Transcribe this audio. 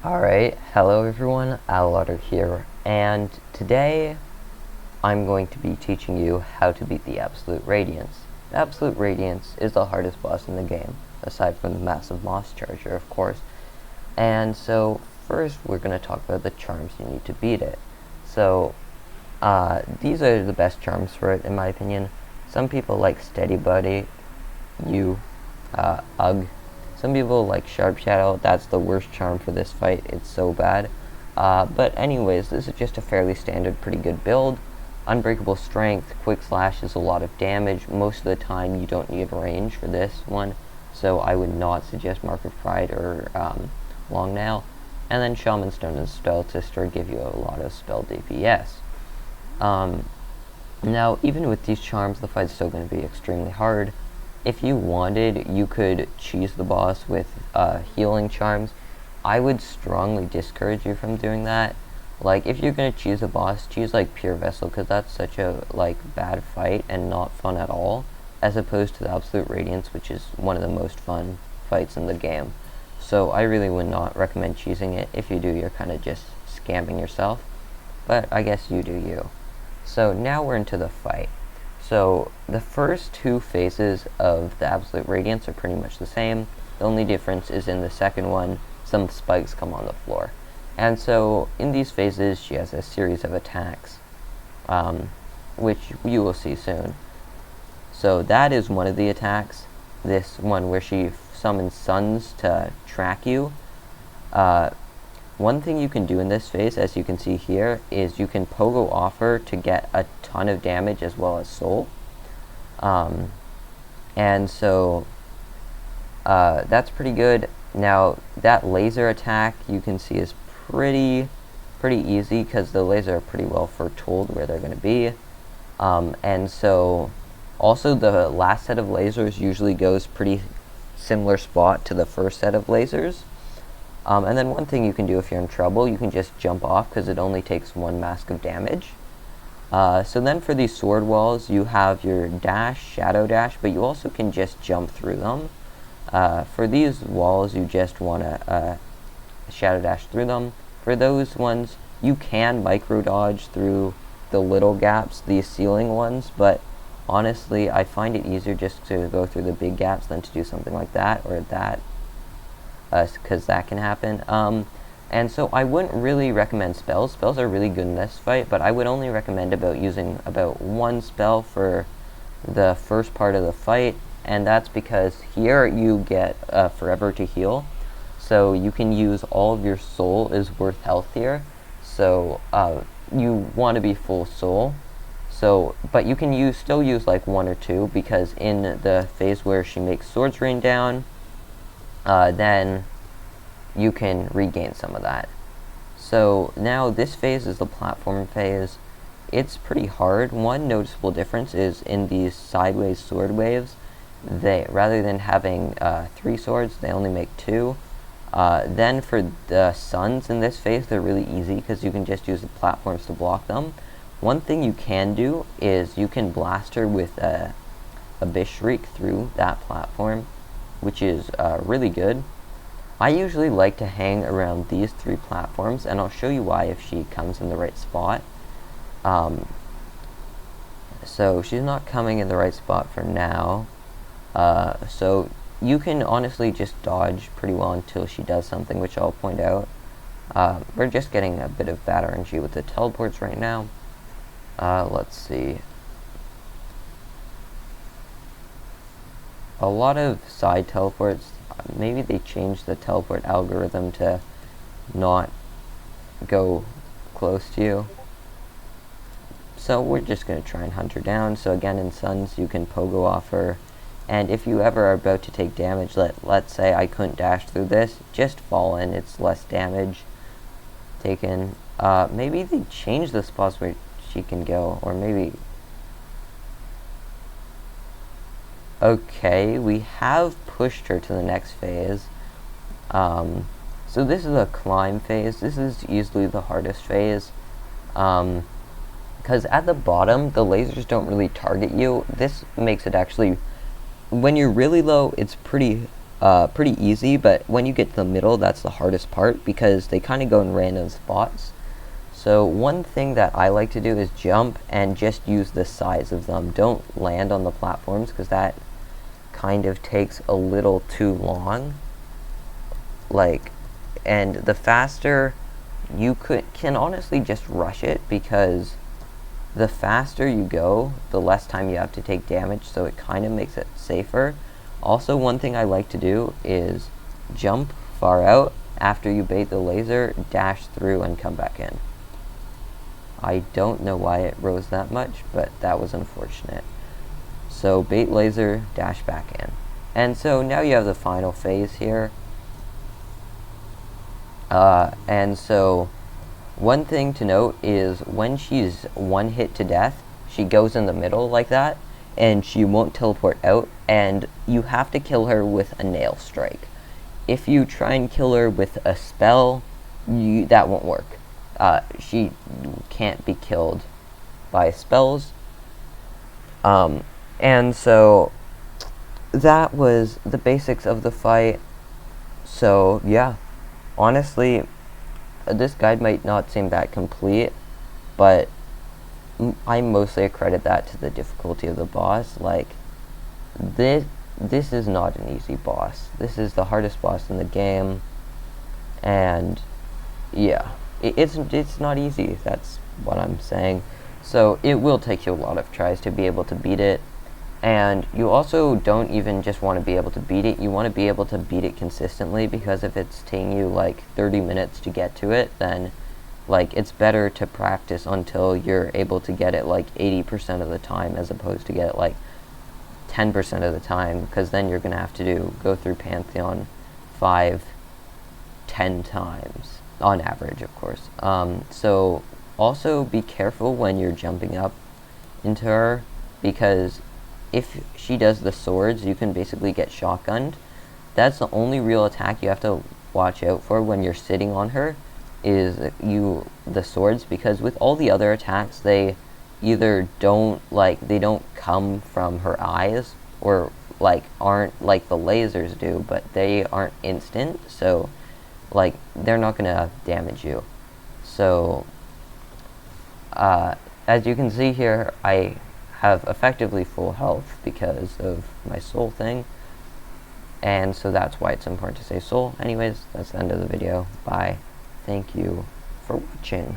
Alright, hello everyone, Alotter here, and today I'm going to be teaching you how to beat the Absolute Radiance. The Absolute Radiance is the hardest boss in the game, aside from the massive Moss Charger, of course. And so, first we're going to talk about the charms you need to beat it. So, these are the best charms for it, in my opinion. Some people like Steady Buddy, Ugh. Some people like Sharp Shadow. That's the worst charm for this fight. It's so bad. But anyways, this is just a fairly standard, pretty good build. Unbreakable Strength, Quick Slash is a lot of damage. Most of the time you don't need range for this one, so I would not suggest Mark of Pride or Long Nail. And then Shaman Stone and Spell Twister give you a lot of spell DPS. Now, even with these charms, the fight's still going to be extremely hard. If you wanted, you could cheese the boss with healing charms. I would strongly discourage you from doing that. Like, if you're gonna cheese a boss, choose like Pure Vessel, because that's such a bad fight and not fun at all, as opposed to the Absolute Radiance, which is one of the most fun fights in the game. So I really would not recommend cheesing it. If you do, you're kind of just scamming yourself. But I guess you do you. So now we're into the fight. So the first two phases of the Absolute Radiance are pretty much the same. The only difference is in the second one, some spikes come on the floor. And so in these phases, she has a series of attacks, which you will see soon. So that is one of the attacks. This one where she summons suns to track you. One thing you can do in this phase, as you can see here, is you can pogo off her to get a ton of damage as well as soul. And so that's pretty good. Now that laser attack you can see is pretty easy, because the laser are pretty well foretold where they're going to be. And so also the last set of lasers usually goes pretty similar spot to the first set of lasers. And then one thing you can do if you're in trouble, you can just jump off, because it only takes one mask of damage. So then for these sword walls, you have your dash, shadow dash, but you also can just jump through them. For these walls, you just want to shadow dash through them. For those ones, you can micro dodge through the little gaps, these ceiling ones, but honestly, I find it easier just to go through the big gaps than to do something like that or that. Because that can happen. And so I wouldn't really recommend spells. Spells are really good in this fight, but I would only recommend using about one spell for the first part of the fight, and that's because here you get forever to heal. So you can use all of your soul is worth health here. So you want to be full soul. So, but you can still use like one or two, because in the phase where she makes swords rain down, then you can regain some of that. So now this phase is the platform phase. It's pretty hard. One noticeable difference is in these sideways sword waves, rather than having 3 swords, they only make 2. Then for the suns in this phase, they're really easy, because you can just use the platforms to block them. One thing you can do is you can blast her with a Abyss Shriek through that platform, which is really good. I usually like to hang around these 3 platforms, and I'll show you why if she comes in the right spot. So she's not coming in the right spot for now. So you can honestly just dodge pretty well until she does something, which I'll point out. We're just getting a bit of bad RNG with the teleports right now. Let's see. A lot of side teleports, maybe they changed the teleport algorithm to not go close to you. So we're just going to try and hunt her down. So again, in Suns, you can pogo off her. And if you ever are about to take damage, let's say I couldn't dash through this, just fall in, it's less damage taken. Maybe they changed the spots where she can go, or maybe... Okay, we have pushed her to the next phase. So this is a climb phase. This is easily the hardest phase. Because at the bottom, the lasers don't really target you. This makes it actually, when you're really low, it's pretty pretty easy, but when you get to the middle, that's the hardest part because they kind of go in random spots. So one thing that I like to do is jump and just use the size of them. Don't land on the platforms because that kind of takes a little too long. And the faster you can honestly just rush it, because the faster you go, the less time you have to take damage, so it kind of makes it safer. Also, one thing I like to do is jump far out after you bait the laser, dash through, and come back in. I don't know why it rose that much, but that was unfortunate. So bait laser, dash back in. And so now you have the final phase here. And so one thing to note is when she's one hit to death, she goes in the middle like that, and she won't teleport out, and you have to kill her with a nail strike. If you try and kill her with a spell, that won't work. She can't be killed by spells. And so that was the basics of the fight. So yeah, honestly, this guide might not seem that complete, but I mostly accredit that to the difficulty of the boss. Like, this is not an easy boss. This is the hardest boss in the game, and yeah, it's not easy. That's what I'm saying. So it will take you a lot of tries to be able to beat it, and you also don't even just want to be able to beat it. You want to be able to beat it consistently, because if it's taking you like 30 minutes to get to it, then like it's better to practice until you're able to get it like 80% of the time, as opposed to get it like 10% of the time, because then you're gonna have to go through Pantheon 5-10 times on average, of course. So also be careful when you're jumping up into her, because if she does the swords, you can basically get shotgunned. That's the only real attack you have to watch out for when you're sitting on her, is the swords, because with all the other attacks, they either don't come from her eyes, or like aren't like the lasers do, but they aren't instant, so like they're not gonna damage you. So as you can see here, I have effectively full health because of my soul thing, and so that's why it's important to say soul. Anyways, that's the end of the video. Bye. Thank you for watching.